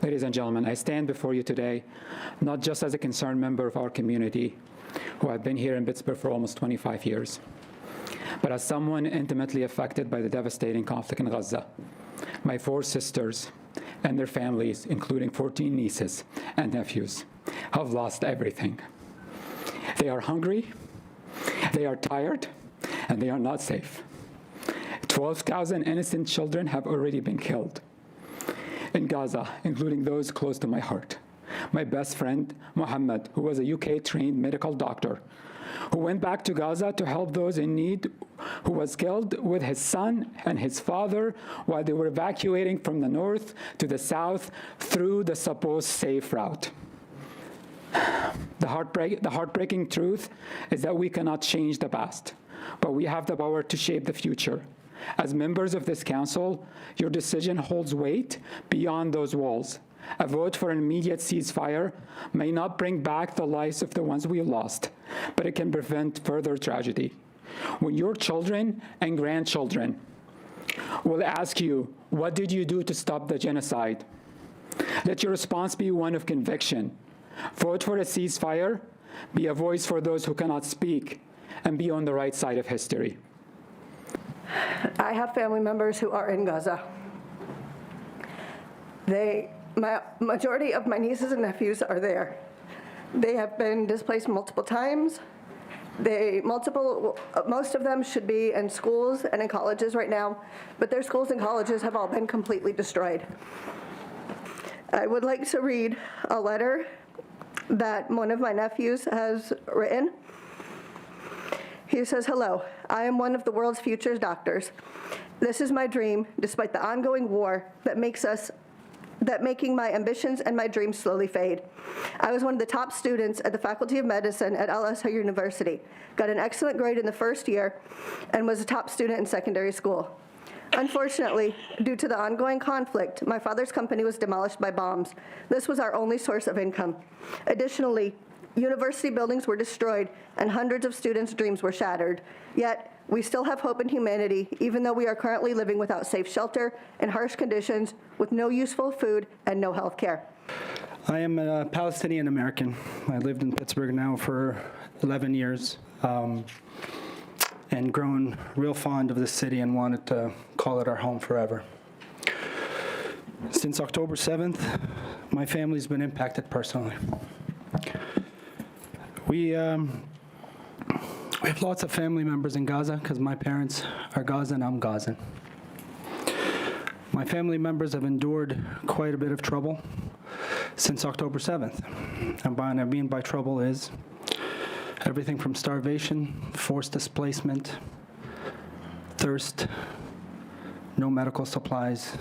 Ladies and gentlemen, I stand before you today not just as a concerned member of our community who have been here in Pittsburgh for almost 25 years, but as someone intimately affected by the devastating conflict in Gaza. My 4 sisters and their families, including 14 nieces and nephews, have lost everything. They are hungry, they are tired, and they are not safe. 12,000 innocent children have already been killed in Gaza, including those close to my heart. My best friend, Mohammed, who was a UK-trained medical doctor, who went back to Gaza to help those in need, who was killed with his son and his father while they were evacuating from the north to the south through the supposed safe route. The heartbreaking truth is that we cannot change the past, but we have the power to shape the future. As members of this council, your decision holds weight beyond those walls. A vote for an immediate ceasefire may not bring back the lives of the ones we lost, but it can prevent further tragedy. When your children and grandchildren will ask you, what did you do to stop the genocide? Let your response be one of conviction. Vote for a ceasefire, be a voice for those who cannot speak, and be on the right side of history. I have family members who are in Gaza. Majority of my nieces and nephews are there. They have been displaced multiple times. Most of them should be in schools and in colleges right now, but their schools and colleges have all been completely destroyed. I would like to read a letter that one of my nephews has written. He says, "Hello, I am one of the world's future doctors. This is my dream, despite the ongoing war that making my ambitions and my dreams slowly fade. I was one of the top students at the Faculty of Medicine at Al-Azhar University, got an excellent grade in the first year, and was a top student in secondary school. Unfortunately, due to the ongoing conflict, my father's company was demolished by bombs. This was our only source of income. Additionally, university buildings were destroyed and hundreds of students' dreams were shattered. Yet, we still have hope in humanity, even though we are currently living without safe shelter in harsh conditions, with no useful food and no health care." I am a Palestinian American. I lived in Pittsburgh now for 11 years and grown real fond of this city and wanted to call it our home forever. Since October 7th, my family's been impacted personally. We have lots of family members in Gaza because my parents are Gazan, I'm Gazan. My family members have endured quite a bit of trouble since October 7th. And what I mean by trouble is everything from starvation, forced displacement, thirst, no medical supplies,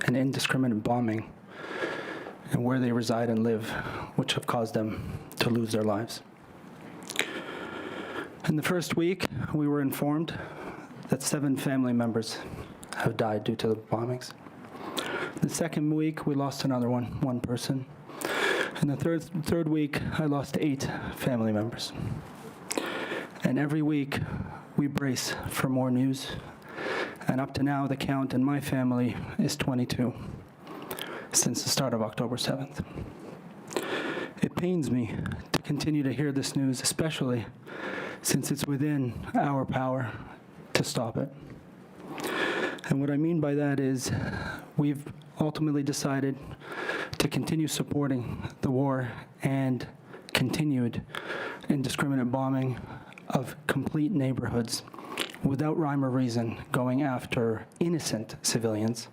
and indiscriminate bombing, and where they reside and live, which have caused them to lose their lives. In the first week, we were informed that 7 family members have died due to the bombings. The second week, we lost another one person. In the third week, I lost 8 family members. And every week, we brace for more news. And up to now, the count in my family is 22 since the start of October 7th. It pains me to continue to hear this news, especially since it's within our power to stop it. And what I mean by that is we've ultimately decided to continue supporting the war and continued indiscriminate bombing of complete neighborhoods without rhyme or reason, going after innocent civilians.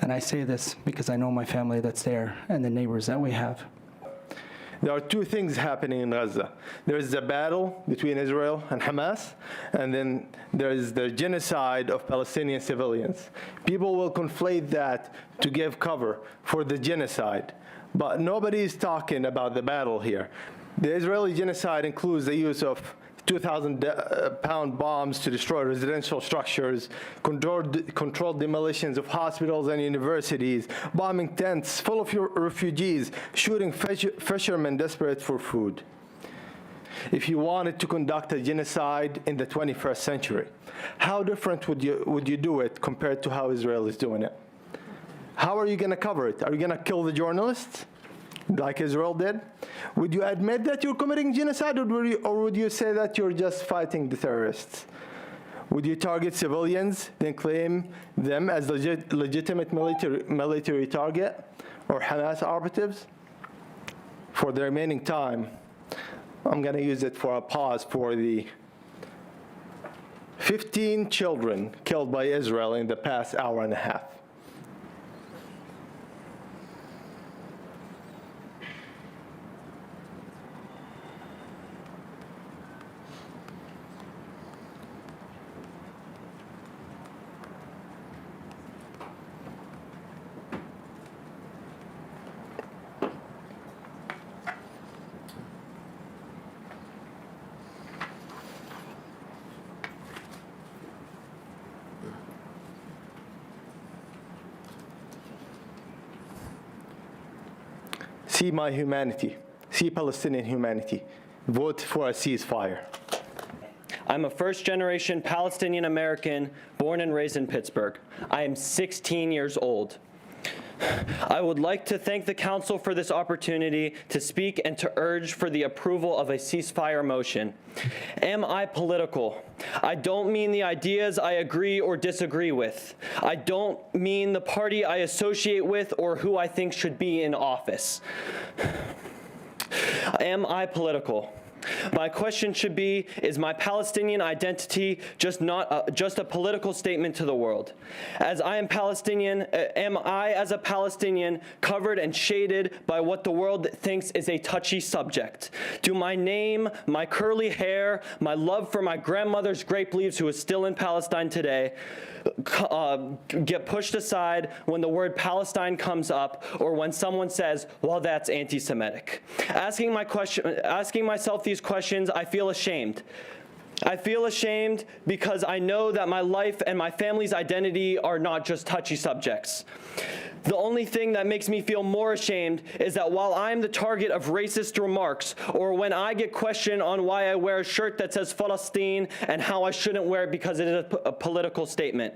And I say this because I know my family that's there and the neighbors that we have. There are 2 things happening in Gaza. There is the battle between Israel and Hamas, and then there is the genocide of Palestinian civilians. People will conflate that to give cover for the genocide, but nobody is talking about the battle here. The Israeli genocide includes the use of 2,000-pound bombs to destroy residential structures, controlled demolitions of hospitals and universities, bombing tents full of refugees, shooting fishermen desperate for food. If you wanted to conduct a genocide in the 21st century, how different would you do it compared to how Israel is doing it? How are you going to cover it? Are you going to kill the journalists like Israel did? Would you admit that you're committing genocide, or would you say that you're just fighting the terrorists? Would you target civilians, then claim them as legitimate military target or Hamas operatives? For the remaining time, I'm going to use it for a pause for the 15 children killed by Israel in the past hour and a half. See my humanity. See Palestinian humanity. Vote for a ceasefire. I'm a first-generation Palestinian American born and raised in Pittsburgh. I am 16 years old. I would like to thank the Council for this opportunity to speak and to urge for the approval of a ceasefire motion. Am I political? I don't mean the ideas I agree or disagree with. I don't mean the party I associate with or who I think should be in office. Am I political? My question should be, is my Palestinian identity just a political statement to the world? As I am Palestinian, am I as a Palestinian covered and shaded by what the world thinks is a touchy subject? Do my name, my curly hair, my love for my grandmother's grape leaves who is still in Palestine today, get pushed aside when the word Palestine comes up or when someone says, well, that's anti-Semitic? Asking myself these questions, I feel ashamed. I feel ashamed because I know that my life and my family's identity are not just touchy subjects. The only thing that makes me feel more ashamed is that while I'm the target of racist remarks, or when I get questioned on why I wear a shirt that says Palestine and how I shouldn't wear it because it is a political statement,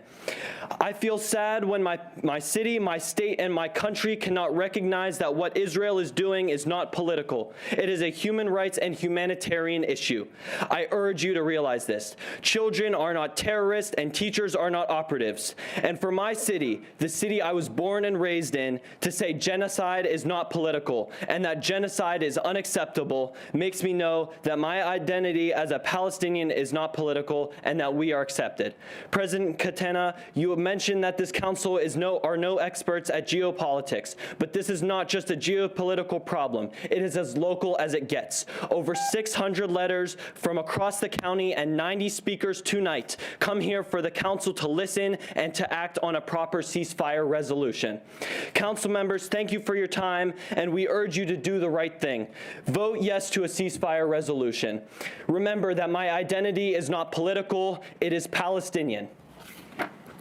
I feel sad when my city, my state, and my country cannot recognize that what Israel is doing is not political. It is a human rights and humanitarian issue. I urge you to realize this. Children are not terrorists and teachers are not operatives. And for my city, the city I was born and raised in, to say genocide is not political and that genocide is unacceptable makes me know that my identity as a Palestinian is not political and that we are accepted. President Katena, you have mentioned that this council are no experts at geopolitics, but this is not just a geopolitical problem. It is as local as it gets. Over 600 letters from across the county and 90 speakers tonight come here for the council to listen and to act on a proper ceasefire resolution. Council members, thank you for your time, and we urge you to do the right thing. Vote yes to a ceasefire resolution. Remember that my identity is not political, it is Palestinian.